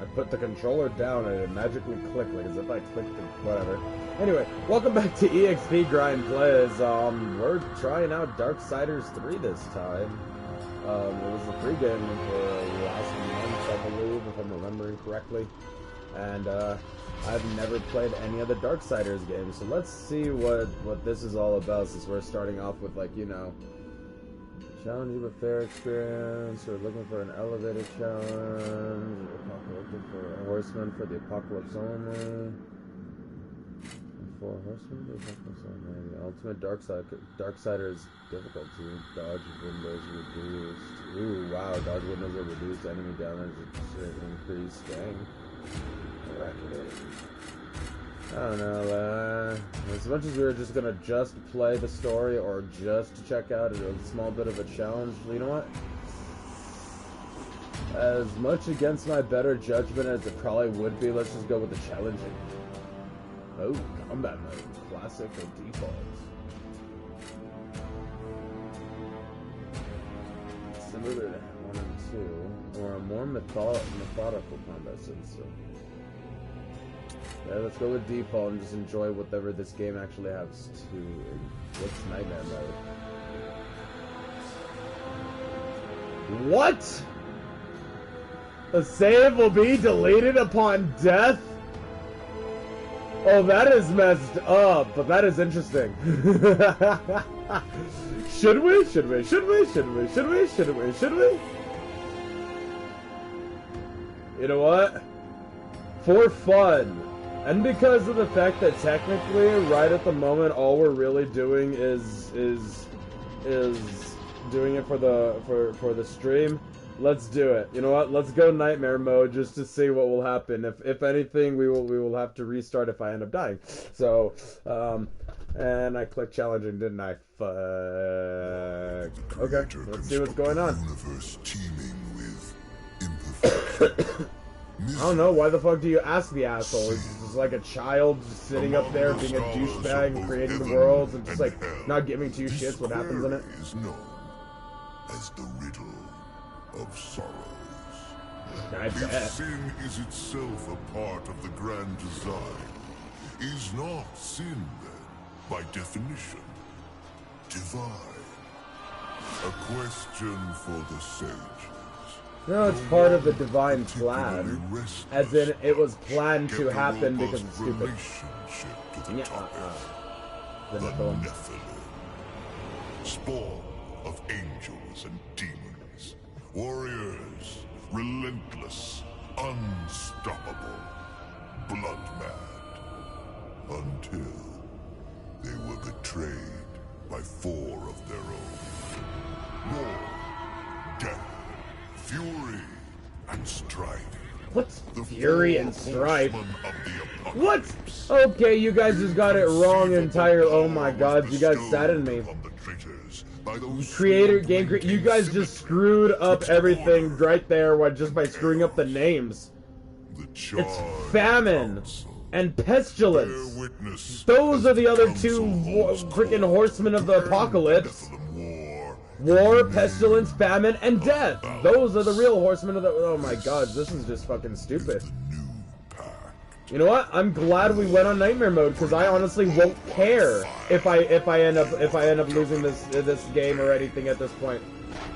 I put the controller down and it magically clicked, like as if I clicked it, whatever. Anyway, welcome back to EXP Grind Plays. We're trying out Darksiders 3 this time. It was the free game for last month, I believe, if I'm remembering correctly. And, I've never played any of the Darksiders games, so let's see what this is all about, since we're starting off with, like, you know, challenge with fair experience, or looking for an elevated challenge, looking for a horseman for the apocalypse only. For horsemen for the apocalypse only. The ultimate Darksiders difficulty. Dodge windows reduced. Ooh, wow, dodge windows are reduced. Enemy damage increased. Dang. I don't know, as much as we were just gonna play the story or just check out a small bit of a challenge, you know what? As much against my better judgment as it probably would be, let's just go with the challenging. Oh, combat mode, classic or default. Similar to 1 and 2, or a more methodical combat system. Yeah, let's go with default and just enjoy whatever this game actually has to. What's nightmare mode? What? A save will be deleted upon death? Oh, that is messed up, but that is interesting. Should we? Should we? Should we? Should we? Should we? Should we? Should we? You know what? For fun. And because of the fact that technically, right at the moment, all we're really doing is doing it for the stream, let's do it. You know what? Let's go nightmare mode just to see what will happen. If anything, we will have to restart if I end up dying. So, and I clicked challenging, didn't I? Fuck. Okay, let's see what's going on. I don't know, why the fuck do you ask the asshole? He's just like a child just sitting up there being a douchebag and creating the worlds and just like not giving two shits what happens in it. Is known as the riddle of sorrows. If sin is itself a part of the grand design, is not sin then, by definition, divine? A question for the sages. No, it's part of the divine plan. As in, it was planned to happen because it's stupid. Yeah, the Nephilim. Spawn of angels and demons. Warriors, relentless, unstoppable, blood mad. Until they were betrayed by 4 of their own. War, death, fury, and strife. What's fury and strife? What? Okay, you guys just got it wrong entirely. Oh my god, you guys saddened me. You guys just screwed up everything right there just by screwing up the names. It's famine and pestilence. Those are the other 2 freaking horsemen of the apocalypse. War, pestilence, famine, and death. Those are the real horsemen of the. Oh my god, this is just fucking stupid. You know what? I'm glad we went on nightmare mode because I honestly won't care if I end up losing this game or anything at this point.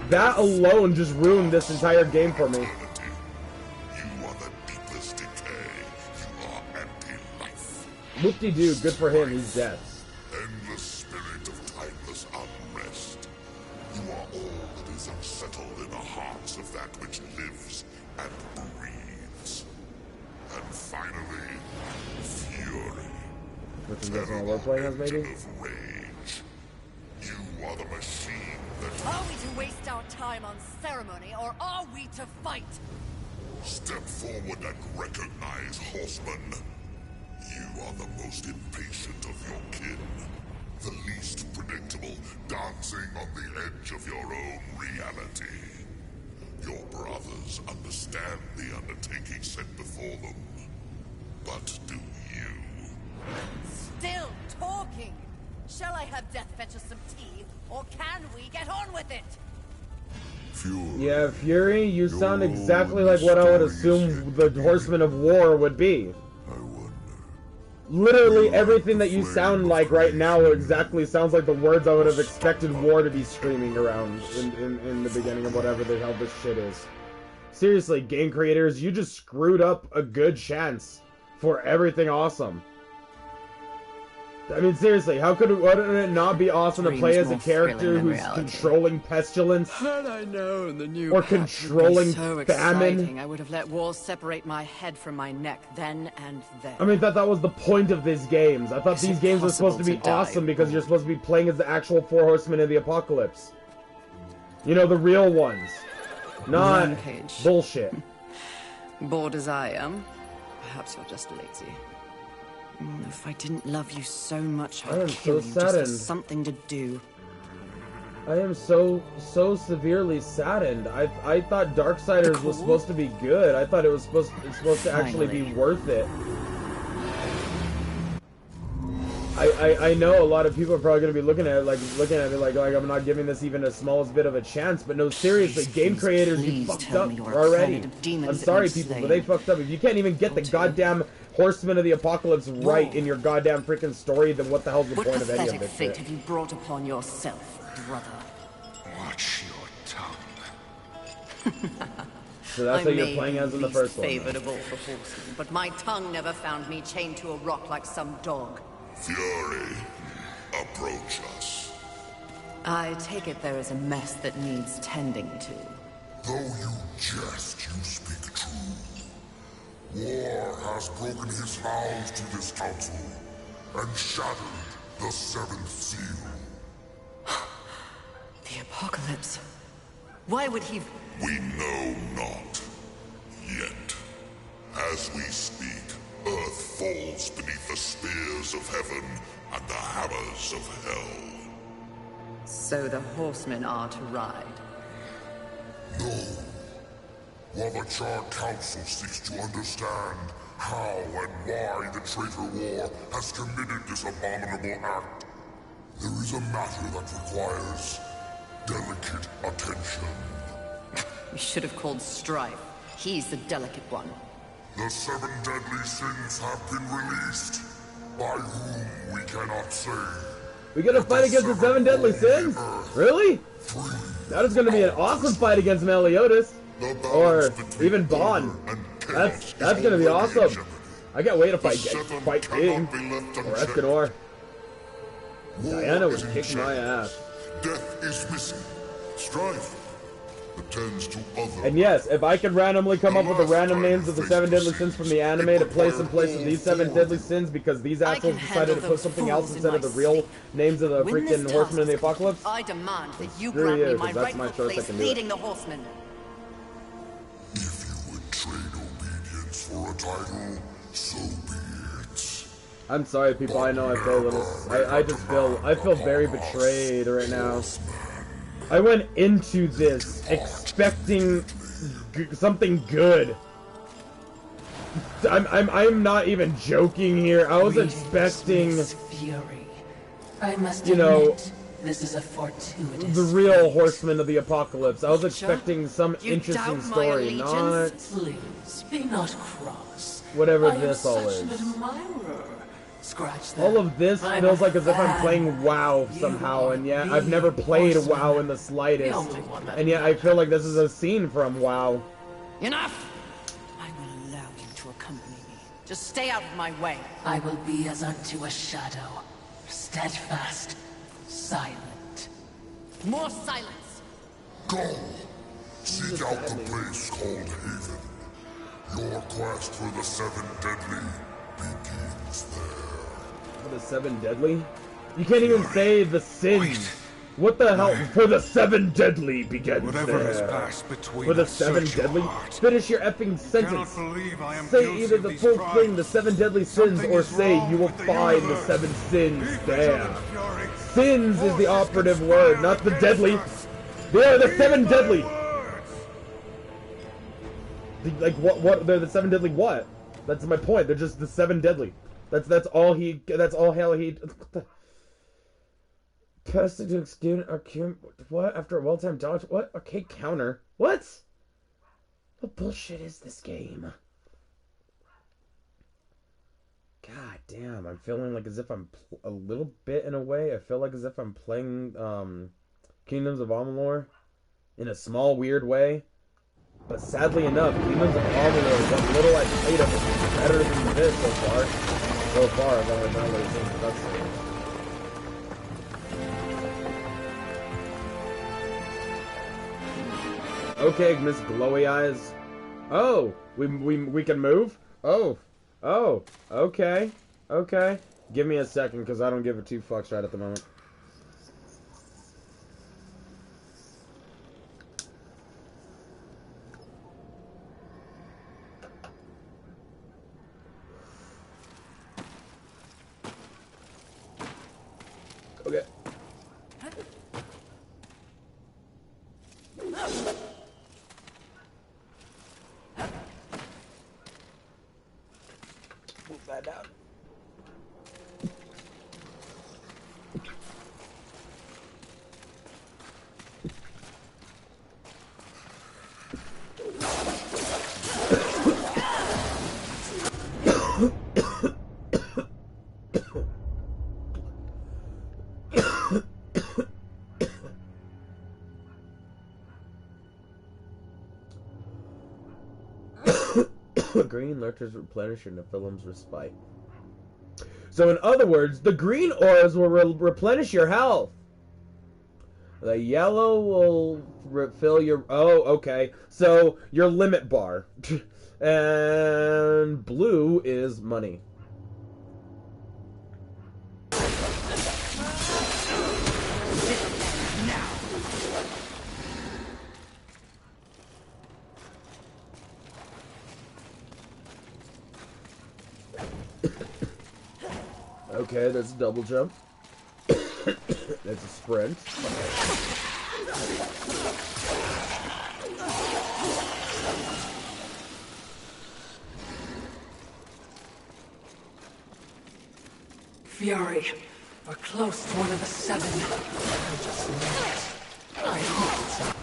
That alone just ruined this entire game for me. Whoop-de-doo, good for him. He's dead. Unsettled in the hearts of that which lives and breathes. And finally, fury. Which is what we're playing as, maybe? Rage. You are the machine that... Are we to waste our time on ceremony, or are we to fight? Step forward and recognize, horseman. You are the most impatient of your kin. The least predictable, dancing on the edge of your own reality. Your brothers understand the undertaking set before them. But do you? Still talking! Shall I have Death fetch us some tea, or can we get on with it? Yeah, Fury, you sound exactly like what I would assume the Horsemen of War would be. Literally everything that you sound like right now exactly sounds like the words I would have expected War to be screaming around in the beginning of whatever the hell this shit is. Seriously, game creators, you just screwed up a good chance for everything awesome. I mean, seriously, wouldn't it not be awesome to play as a character who's controlling pestilence? Had I known the new or controlling so famine? exciting, I would have let walls separate my head from my neck then and there. I mean, that was the point of these games. I thought these games were supposed to be awesome because you're supposed to be playing as the actual 4 Horsemen of the Apocalypse. You know, the real ones. Not Rampage. bullshit. Bored as I am, perhaps you're just lazy. If I didn't love you so much, I'd kill you just for something to do. I am so severely saddened. I thought Darksiders was supposed to be good. I thought it's supposed to actually be worth it. I know a lot of people are probably going to be looking at me like I'm not giving this even the smallest bit of a chance, but no, seriously, game creators, you fucked up already. I'm sorry, people, but they fucked up. If you can't even get the goddamn Horsemen of the Apocalypse right in your goddamn freaking story, then what the hell's the point of any of this shit? What pathetic fate have you brought upon yourself, brother? Watch your tongue. So that's how you're playing as in the first one. Favored of all the horsemen, but my tongue never found me chained to a rock like some dog. Fury, approach us. I take it there is a mess that needs tending to. Though you jest, you speak true. War has broken his vows to this council and shattered the 7th seal. The Apocalypse. Why would he... We know not. Yet. As we speak, Earth falls beneath the spears of heaven and the hammers of hell. So the horsemen are to ride? No. While the Charred Council seeks to understand how and why the traitor war has committed this abominable act, there is a matter that requires delicate attention. We should have called Strife. He's the delicate one. The 7 deadly sins have been released, by whom we cannot say. We gonna fight against the 7 deadly sins? Really? That is gonna be an awesome fight against Meliodas. Or even Bond. That's gonna be awesome. I can't wait to fight King or Escanor. Diana would kick my ass. Death is missing. Strife attends to other. And yes, if I could randomly come up with the random names of the 7 deadly sins from the anime to place in place of these 7 deadly sins because these assholes decided to put something else instead of the real names of the freaking Horsemen of the Apocalypse. I demand that you grant me my that's my rightful choice. I place can do leading it. the horsemen. If you would trade obedience for a title, so be it. I'm sorry, people. I know I feel a little. I feel very betrayed right now. I went into this expecting something good. I'm not even joking here. I was expecting, Fury. I must admit, this is a fortuitous. the real Horsemen of the Apocalypse. I was expecting some interesting story, not Please be not cross. whatever I am this all such an is. admirer. Scratch that. All of this I'm feels a like as if I'm fan. playing WoW somehow, and yet I've never played WoW in the slightest, only one that and yet I feel like this is a scene from WoW. Enough! I will allow you to accompany me. Just stay out of my way. I will be as unto a shadow, steadfast, silent. More silence! Go! Seek out the place called Haven. Your quest for the 7 deadly begins there. For the 7 deadly? You can't even say the sins. What the hell? For the 7 deadly begins Whatever has there. passed between For the us, 7 search your deadly? heart. Finish your effing sentence. Believe I am Say guilty either of the these full crimes. thing, the 7 deadly sins, Something or is say wrong you will with the find the universe. 7 sins Leave there. this Fury. Sins is the Forces operative conspire word, not the against deadly. us. They are the 7 Heed my deadly. words. Like what? They're the 7 deadly what? That's my point. They're just the 7 deadly. That's all hell he. Tested to excuse what? After a well-timed dodge? What? Okay, counter. What? What bullshit is this game? God damn, I'm feeling like as if I'm a little bit in a way. I feel like as if I'm playing Kingdoms of Amalur in a small, weird way. But sadly enough, Kingdoms of Amalur, what little I played of it, is better than this so far. So far, I've only done those things cutscenes. Okay, Miss Glowy Eyes. Oh, we can move? Oh, okay. Okay. Give me a second, because I don't give a two fucks right at the moment. Okay. Move that down. Green lurkers replenish your Nephilim's respite. So in other words, the green auras will replenish your health. The yellow will refill your... Oh, okay. So your limit bar. And blue is money. Okay, that's a double jump. That's a sprint. Fury, we're close to one of the seven. I just know it. I hope.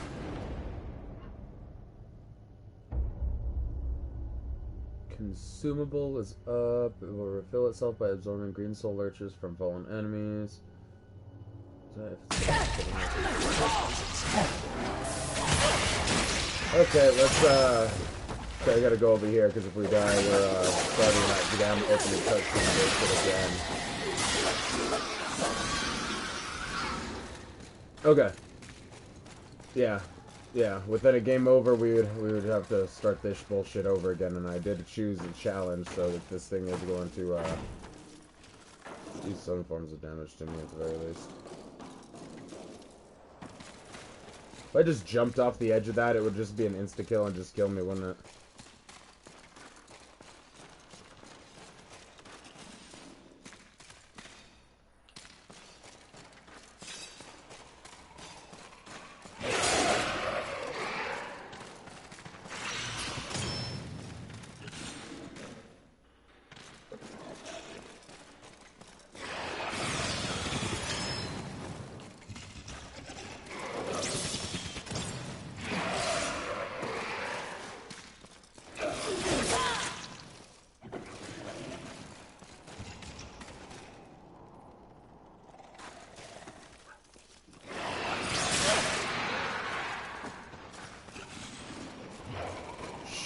Consumable is up. It will refill itself by absorbing green soul lurchers from fallen enemies. Okay, let's okay, I gotta go over here because if we die, we're starting that damn opening cutscene again. Okay. Yeah. Yeah, within a game over, we would have to start this bullshit over again, and I did choose a challenge so that this thing is going to do some forms of damage to me at the very least. If I just jumped off the edge of that, it would just be an insta-kill and just kill me, wouldn't it?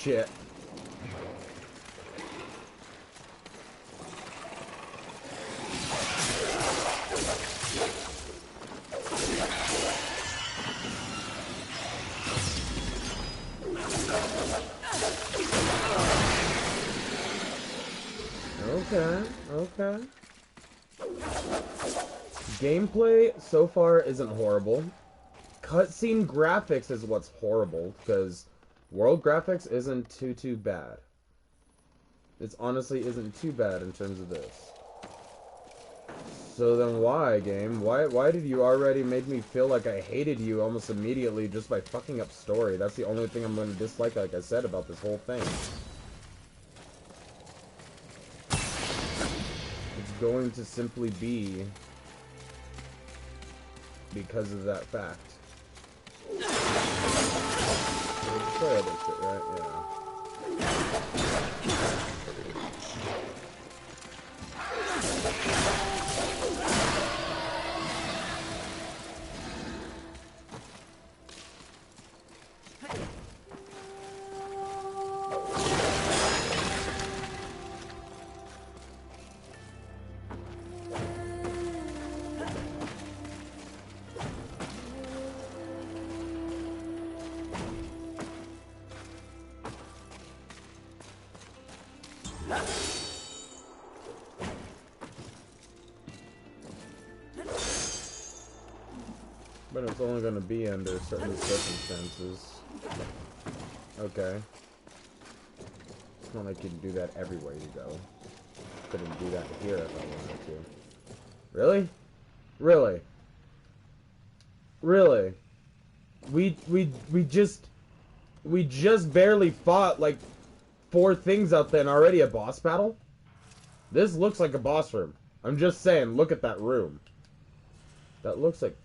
Shit. Okay. Gameplay so far isn't horrible. Cutscene graphics is what's horrible, because world graphics isn't too bad. It honestly isn't too bad in terms of this. So then why, game? Why did you already make me feel like I hated you almost immediately just by fucking up story? That's the only thing I'm going to dislike, like I said, about this whole thing. It's going to simply be because of that fact. Destroy other shit, right? Yeah. But it's only going to be under certain circumstances. Okay. It's not like you can do that everywhere you go. Couldn't do that here if I wanted to. Really? Really? Really? We just barely fought like 4 things out there and already a boss battle? This looks like a boss room. I'm just saying, look at that room. That looks like...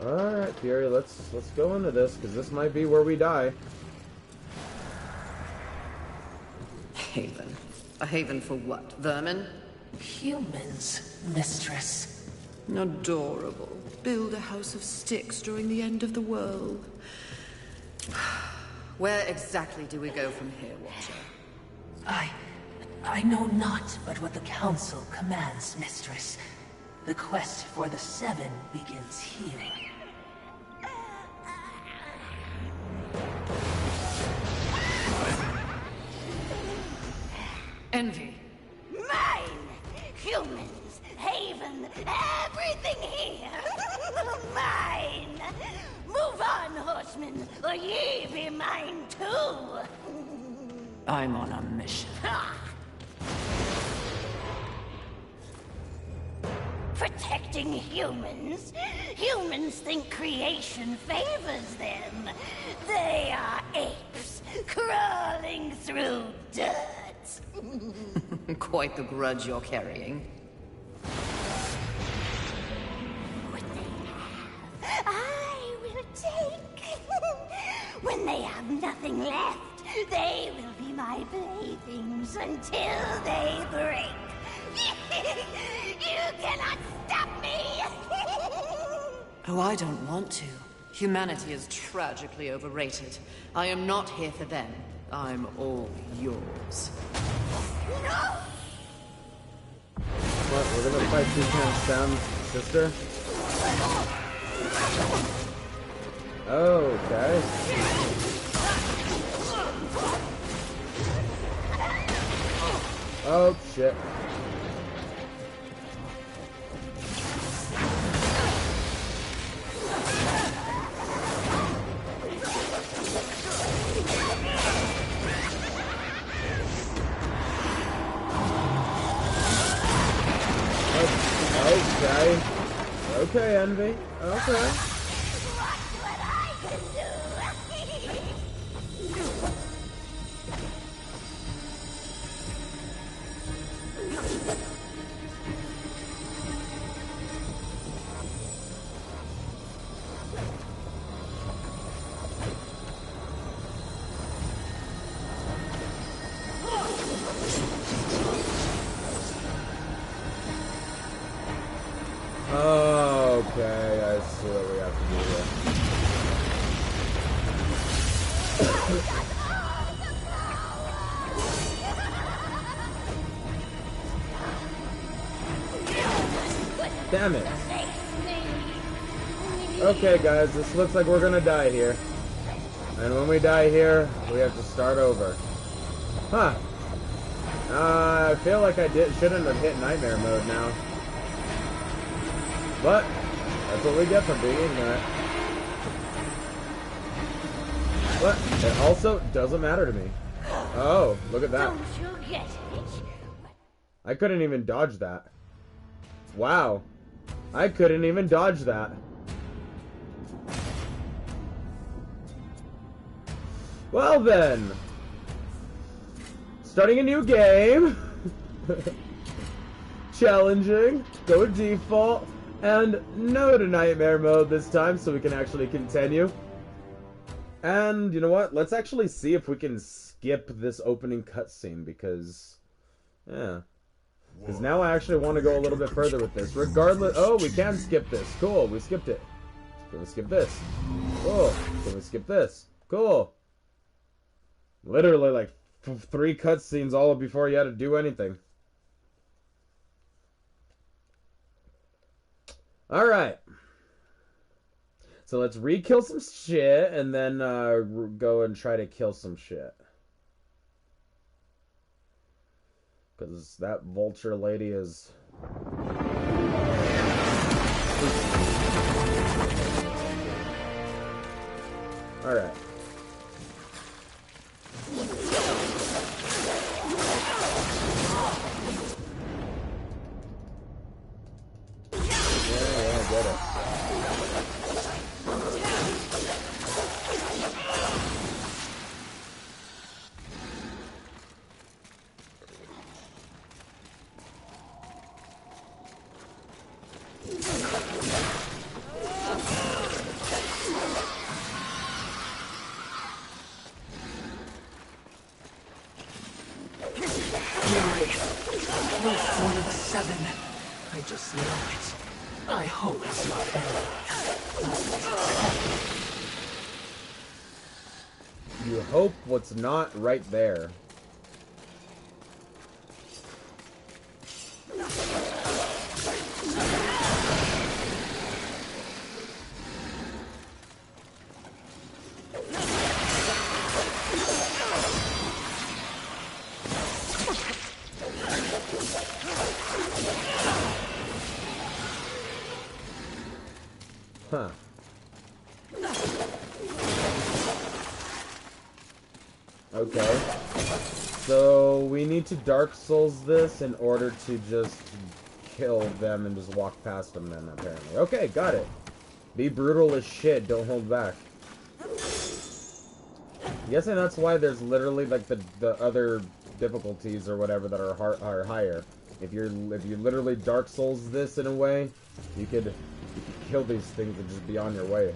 Alright, Fury, let's go into this, because this might be where we die. Haven. A haven for what? Vermin? Humans, mistress. Adorable. Build a house of sticks during the end of the world. Where exactly do we go from here, Watcher? I know not but what the Council commands, mistress. The quest for the 7 begins here. Envy. Mine! Humans, Haven, everything here! Mine! Move on, horsemen, or ye be mine too! I'm on a mission. Protecting humans? Humans think creation favors them. They are apes, crawling through dirt. Quite the grudge you're carrying. What they have, I will take. When they have nothing left, they will be my playthings until they break. You cannot stop me! Oh, I don't want to. Humanity is tragically overrated. I am not here for them. I'm all yours. No! What, we're gonna fight Toucan's down, sister? Okay. Oh, shit. Okay. Okay, Envy. Okay. Watch what I can do! Okay, I see what we have to do here. Damn it. Okay, guys, this looks like we're gonna die here. And when we die here, we have to start over. Huh. I feel like I shouldn't have hit nightmare mode now. But that's what we get for being ignorant. But it also doesn't matter to me. Oh, look at that. Don't you get it? I couldn't even dodge that. Wow. I couldn't even dodge that. Well then. Starting a new game. Challenging. Go to default. And no to nightmare mode this time, so we can actually continue. And you know what? Let's actually see if we can skip this opening cutscene, because, yeah. Because now I actually want to go a little bit further with this. Regardless... Oh, we can skip this. Cool, we skipped it. Can we skip this? Cool. Can we skip this? Cool. Literally, like, 3 cutscenes all before you had to do anything. Alright. So let's re-kill some shit, and then go and try to kill some shit. Because that vulture lady is... Alright. Yeah, get it. One of the 7. I just know it. I hope it's not there. You hope what's not right there. Huh. Okay. So we need to Dark Souls this in order to just kill them and just walk past them then, apparently. Okay, got it. Be brutal as shit, don't hold back. I'm guessing that's why there's literally like the other difficulties or whatever that are higher. If you literally Dark Souls this in a way, you could kill these things and just be on your way.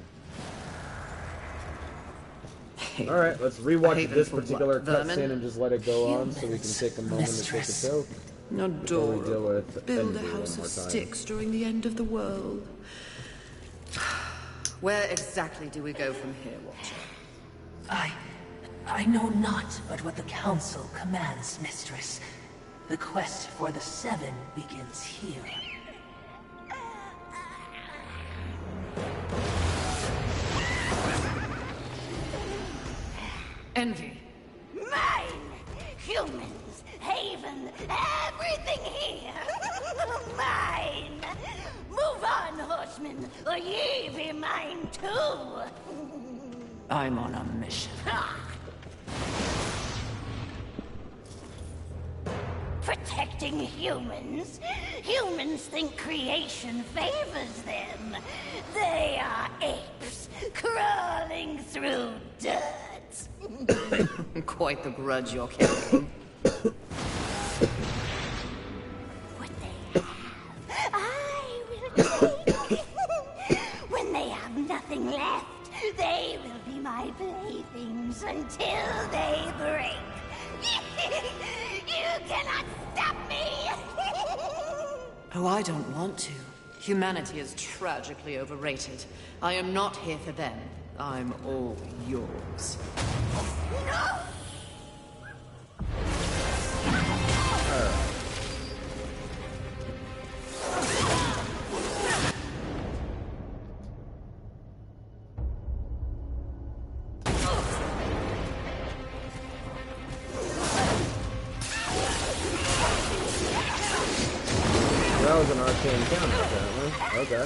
Alright, let's rewatch this particular cutscene and just let it go on so we can take a moment to take a joke. Adorable. Build a house of sticks during the end of the world. Where exactly do we go from here, Watcher? I know not but what the Council commands, Mistress. The quest for the 7 begins here. Envy. Mine! Humans, Haven, everything here! Mine! Move on, horsemen, or ye be mine too! I'm on a mission. Protecting humans? Humans think creation favors them. They are apes, crawling through dirt. Quite the grudge you're carrying. What they have, I will take. When they have nothing left, they will be my playthings until they break. You cannot stop me! Oh, I don't want to. Humanity is tragically overrated. I am not here for them. I'm all yours. No! That was an arcane counter, apparently. Okay.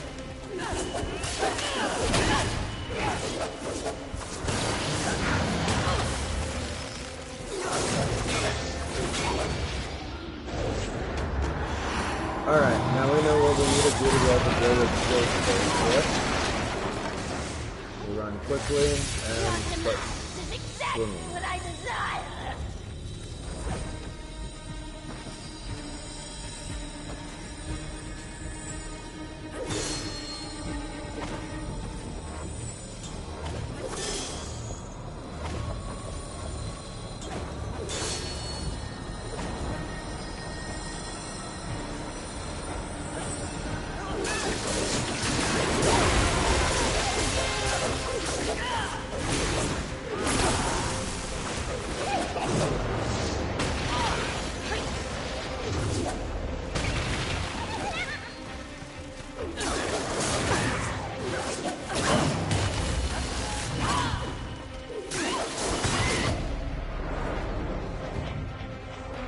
Alright, now we know what we need to do to go to the skill space. We run quickly and start swinging. What I desire!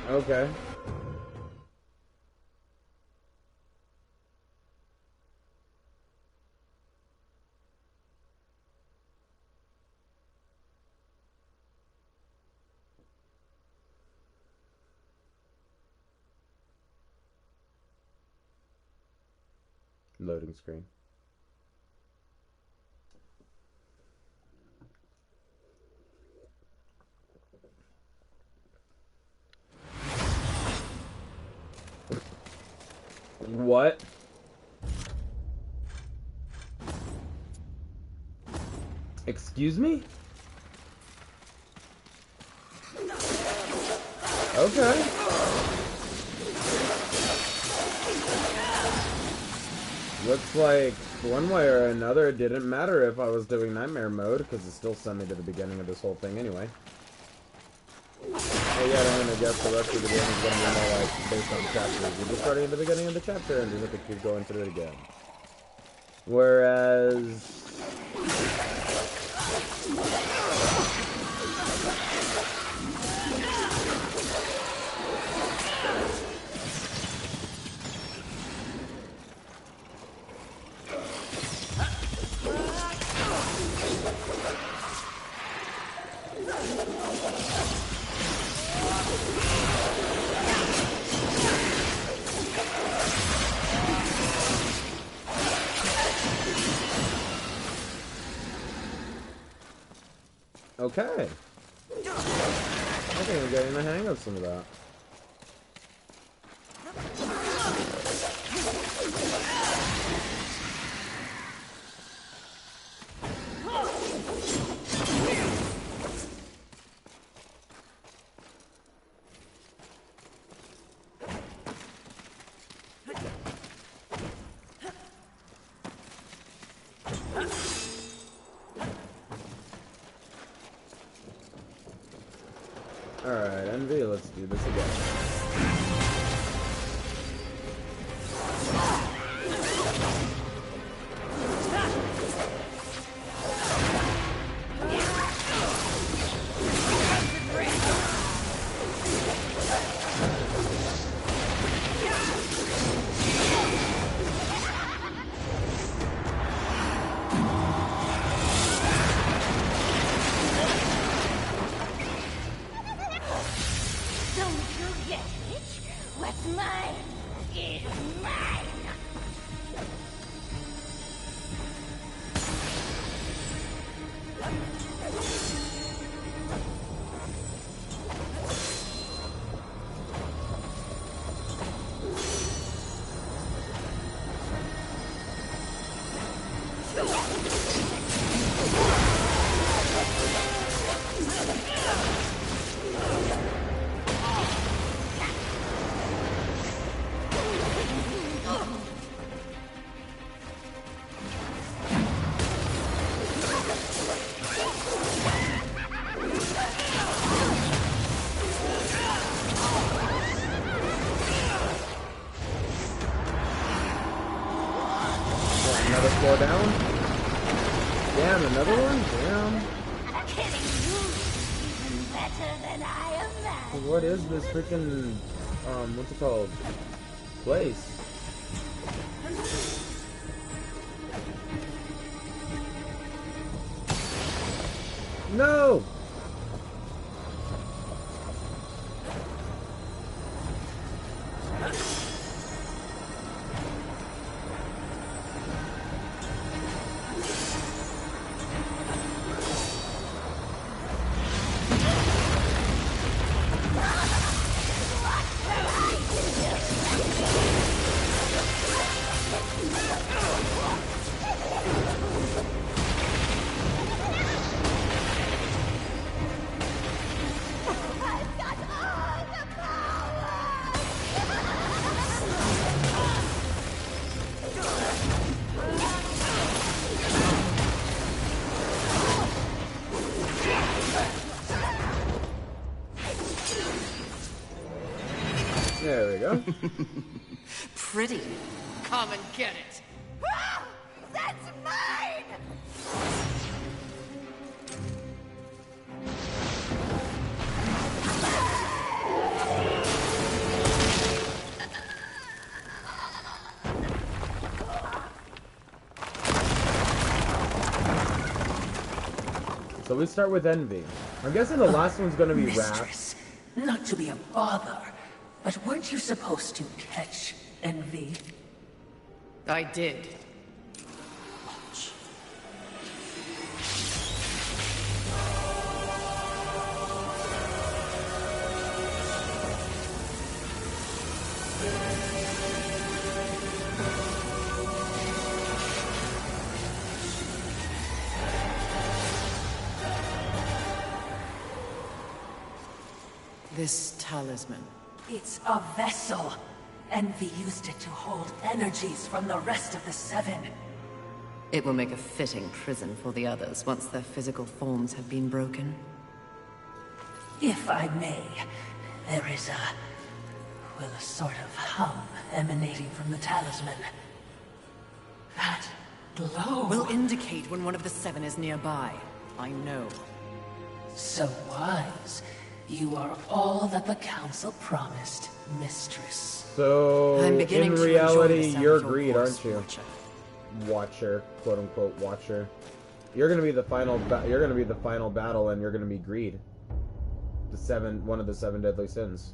Okay. Loading screen. What? Excuse me? Okay. Looks like one way or another it didn't matter if I was doing nightmare mode, because it still sent me to the beginning of this whole thing anyway. Oh yeah, I'm gonna guess the rest of the game is gonna be more like based on the chapters. You're just starting at the beginning of the chapter and you have to keep going through it again. Whereas... Okay. I think I'm getting the hang of some of that. Alright, Envy, let's do this again. Down. Damn, another one? Damn. What is this freaking, what's it called? Place? No! There we go. Pretty. Come and get it. Ah, that's mine! so we start with Envy. I'm guessing the last one's gonna be Mistress, Wrath. not to be a bother, but weren't you supposed to catch Envy? I did. This talisman. It's a vessel. Envy used it to hold energies from the rest of the Seven. It will make a fitting prison for the others once their physical forms have been broken. If I may, there is a sort of hum emanating from the talisman. That glow Will indicate when one of the Seven is nearby. I know. So wise. You are all that the Council promised, Mistress. So, I'm in beginning to reality, enjoy the sound you're of your Greed, voice, aren't you? Watcher. Watcher, quote unquote Watcher. You're gonna be the final. You're gonna be the final battle, and you're gonna be Greed. One of the 7 deadly sins.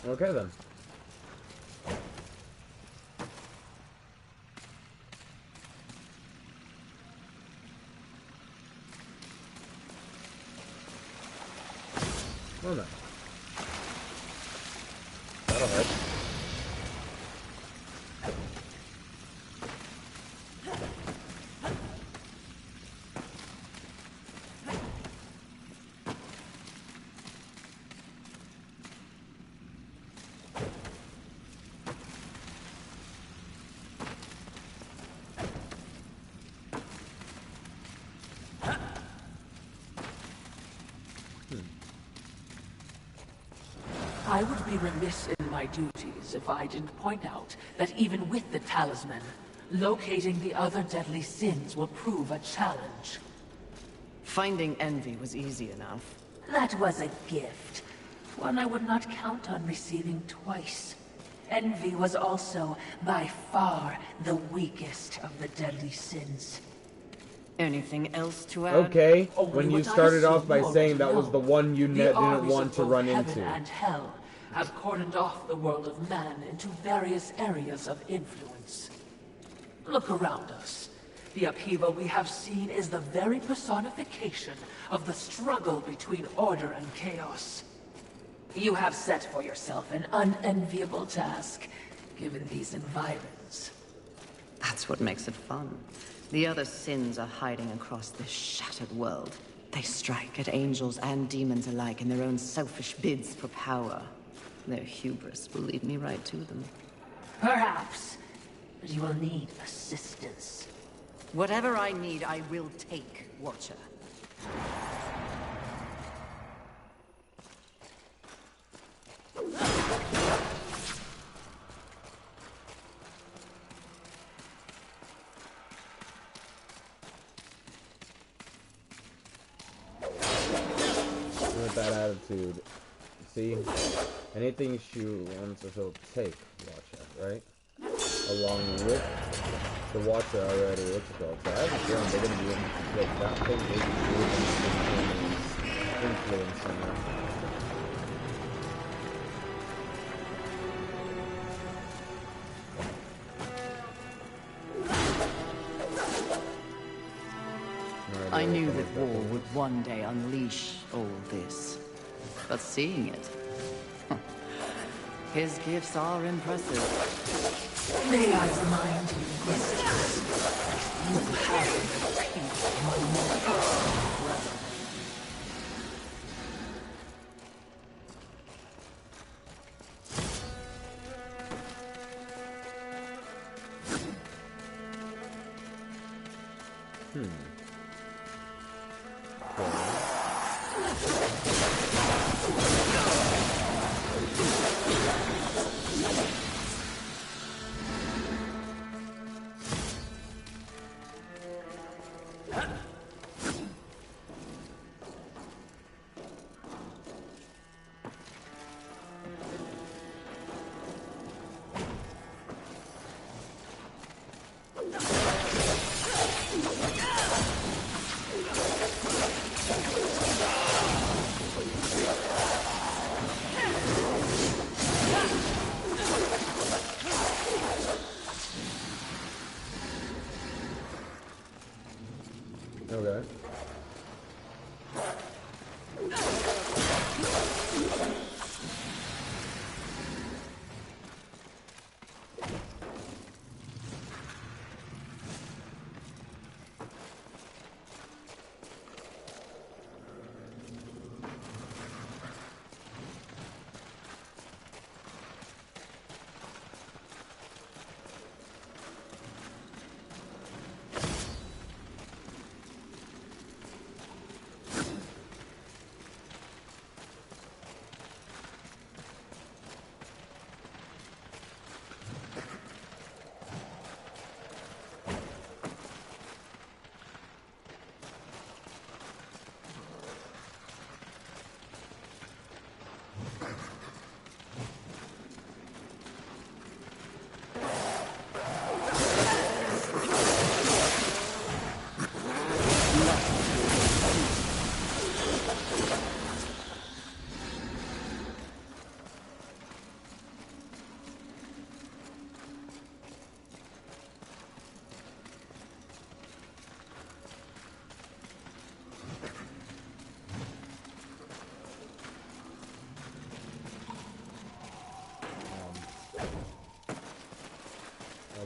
Okay then. Oh no. That'll hurt. I would be remiss in my duties if I didn't point out that even with the talisman, locating the other deadly sins will prove a challenge. Finding Envy was easy enough. That was a gift. One I would not count on receiving twice. Envy was also, by far, the weakest of the deadly sins. Anything else to add? Okay, Only when you what I started off assume by you saying that already was know. the one you The didn't armies want of to both run heaven into. and hell have cordoned off the world of man into various areas of influence. Look around us. The upheaval we have seen is the very personification of the struggle between order and chaos. You have set for yourself an unenviable task, given these environs. That's what makes it fun. The other sins are hiding across this shattered world. They strike at angels and demons alike in their own selfish bids for power. Their hubris will lead me right to them. Perhaps, but you will need assistance. Whatever I need, I will take, Watcher. With that attitude. See? Anything she wants us to take, Watcher, right? Along with the Watcher already, what's it called? So I have a feeling they're gonna be in like that thing is influence on her. I knew that war would one day unleash all this. But seeing it... his gifts are impressive. May I remind you, Mistress, you have repeated my brother. Okay.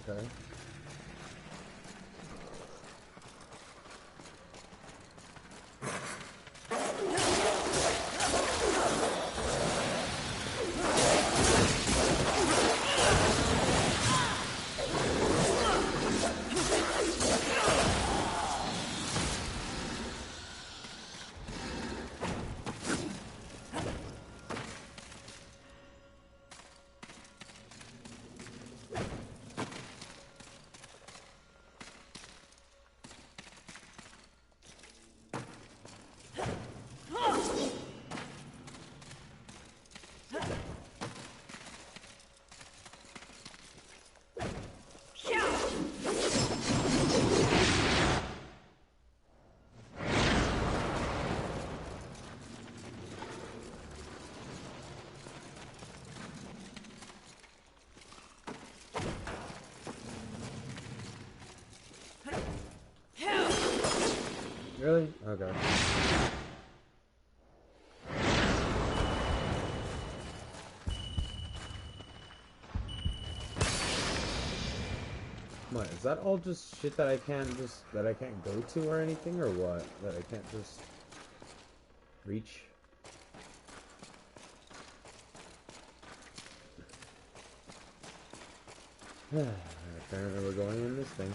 Okay. Really? Okay. What, is that all just shit that I can't go to or anything, or what? That I can't just reach? Apparently we're going in this thing.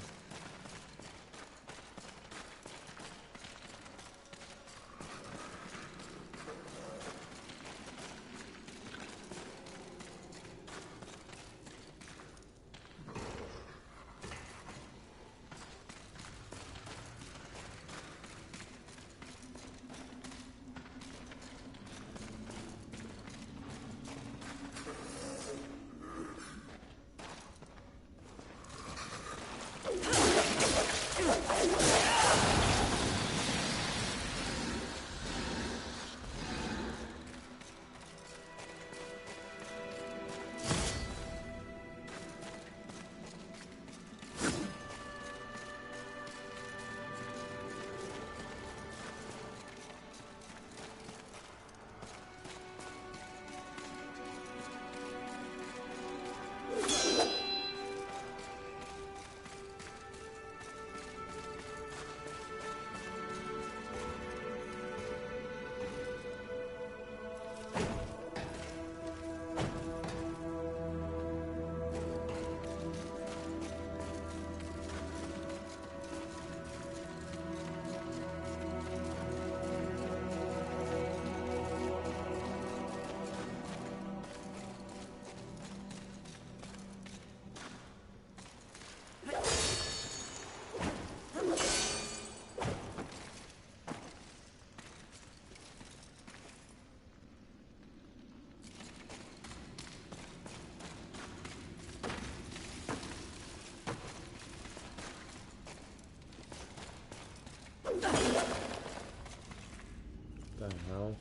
The hell?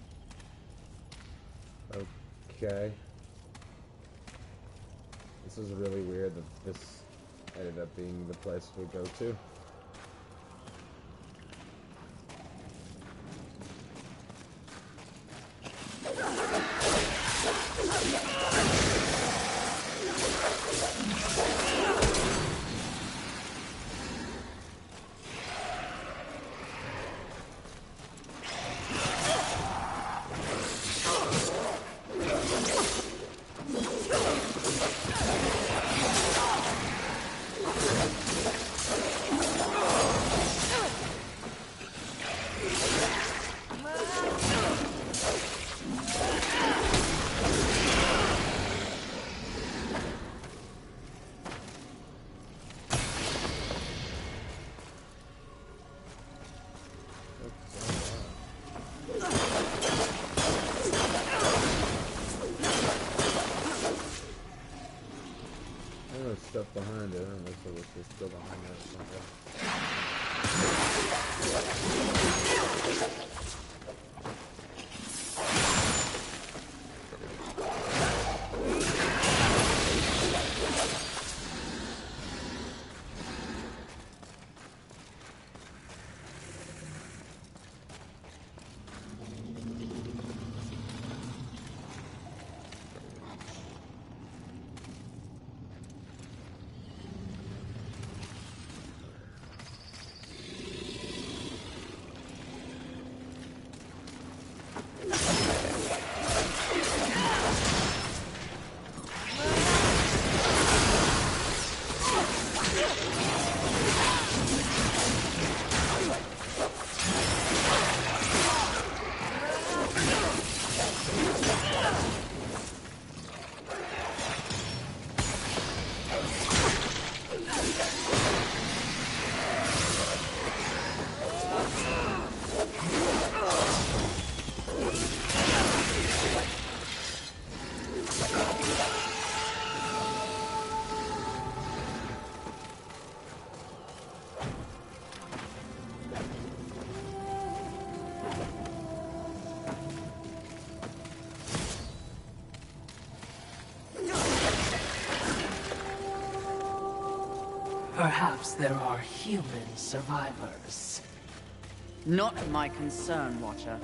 Okay. This is really weird that this ended up being the place we go to. They're still behind us. Perhaps there are human survivors. Not my concern, Watcher.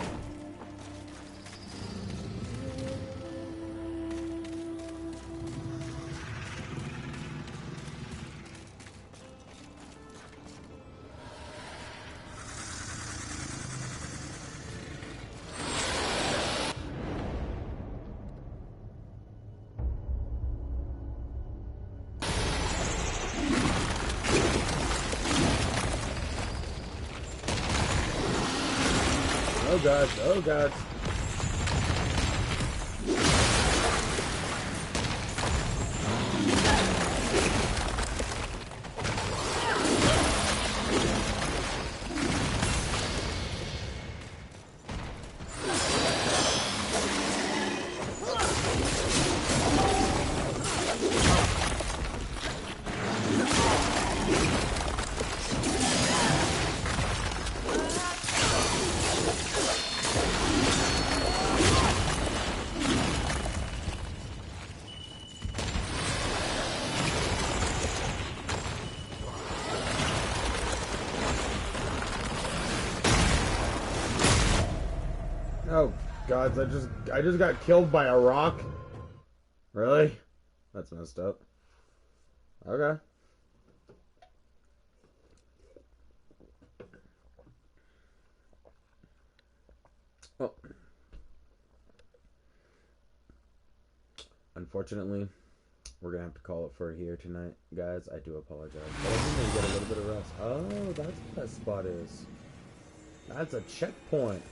Oh god, oh god. Oh, gods, I just got killed by a rock? Really? That's messed up. Okay. Well, unfortunately, we're gonna have to call it for here tonight, guys. I do apologize. But I think we get a little bit of rest. Oh, that's what that spot is. That's a checkpoint.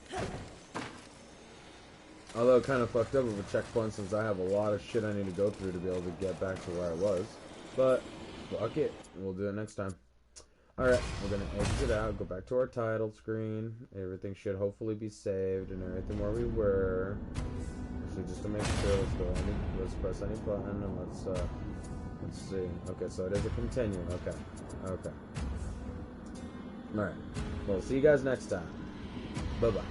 Although kind of fucked up of a checkpoint since I have a lot of shit I need to go through to be able to get back to where I was. But, fuck it. We'll do it next time. Alright, we're going to exit out, go back to our title screen. Everything should hopefully be saved and everything where we were. Actually, just to make sure, let's press any button and let's see. Okay, so it is a continue. Okay. Okay. Alright. Well, see you guys next time. Bye-bye.